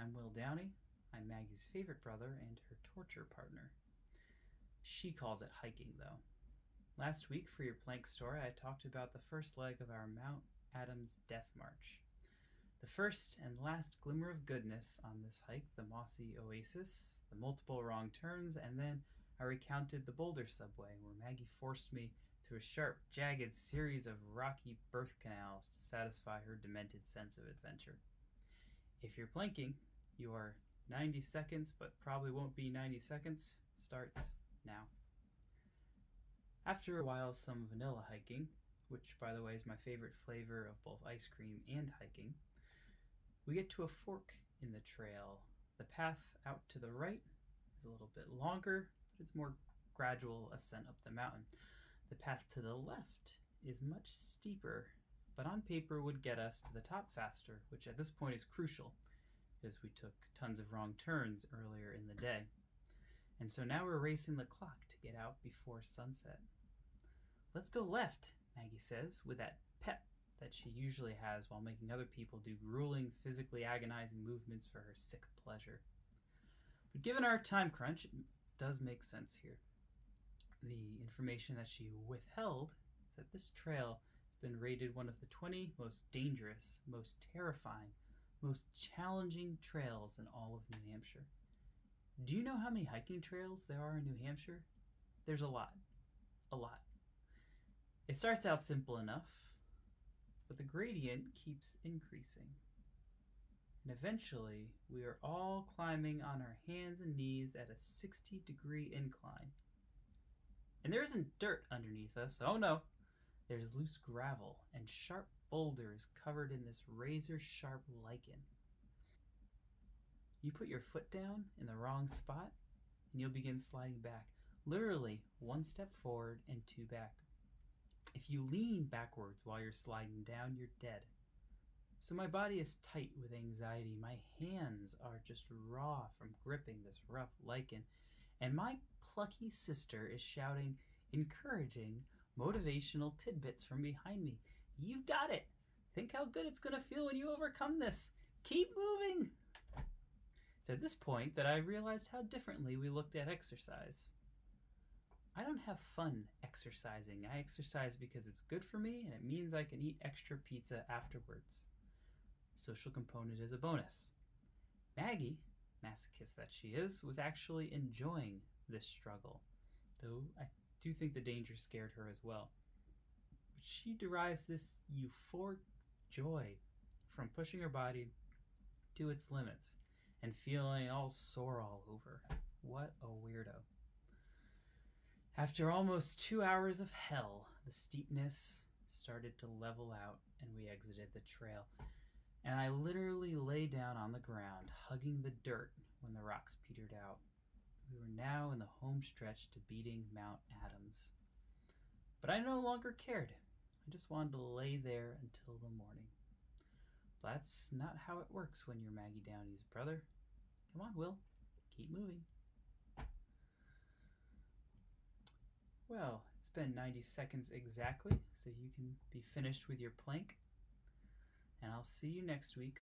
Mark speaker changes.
Speaker 1: I'm Will Downey. I'm Maggie's favorite brother and her torture partner. She calls it hiking, though. Last week, for your plank story, I talked about the first leg of our Mount Adams Death March. The first and last glimmer of goodness on this hike, the mossy oasis, the multiple wrong turns, and then I recounted the boulder subway where Maggie forced me through a sharp, jagged series of rocky birth canals to satisfy her demented sense of adventure. If you're planking, your 90 seconds, but probably won't be 90 seconds, starts now. After a while of some vanilla hiking, which by the way is my favorite flavor of both ice cream and hiking, we get to a fork in the trail. The path out to the right is a little bit longer, but it's more gradual ascent up the mountain. The path to the left is much steeper, but on paper would get us to the top faster, which at this point is crucial because we took tons of wrong turns earlier in the day. And so now we're racing the clock to get out before sunset. Let's go left, Maggie says, with that pep that she usually has while making other people do grueling, physically agonizing movements for her sick pleasure. But given our time crunch, it does make sense here. The information that she withheld is that this trail has been rated one of the 20 most dangerous, most terrifying, most challenging trails in all of New Hampshire. Do you know how many hiking trails there are in New Hampshire? There's a lot. A lot. It starts out simple enough, but the gradient keeps increasing. And eventually, we are all climbing on our hands and knees at a 60-degree incline. And there isn't dirt underneath us. Oh no, there's loose gravel and sharp boulders covered in this razor-sharp lichen. You put your foot down in the wrong spot, and you'll begin sliding back. Literally, one step forward and two back. If you lean backwards while you're sliding down, you're dead. So my body is tight with anxiety. My hands are just raw from gripping this rough lichen. And my plucky sister is shouting encouraging, motivational tidbits from behind me. You've got it. Think how good it's going to feel when you overcome this. Keep moving. It's at this point that I realized how differently we looked at exercise. I don't have fun exercising. I exercise because it's good for me and it means I can eat extra pizza afterwards. Social component is a bonus. Maggie, masochist that she is, was actually enjoying this struggle, though I do think the danger scared her as well. But she derives this euphoric joy from pushing her body to its limits and feeling all sore all over. What a weirdo. After almost 2 hours of hell, the steepness started to level out and we exited the trail. And I literally lay down on the ground, hugging the dirt when the rocks petered out. We were now in the home stretch to beating Mount Adams. But I no longer cared. I just wanted to lay there until the morning. But that's not how it works when you're Maggie Downey's brother. Come on, Will. Keep moving. Well, it's been 90 seconds exactly, so you can be finished with your plank. And I'll see you next week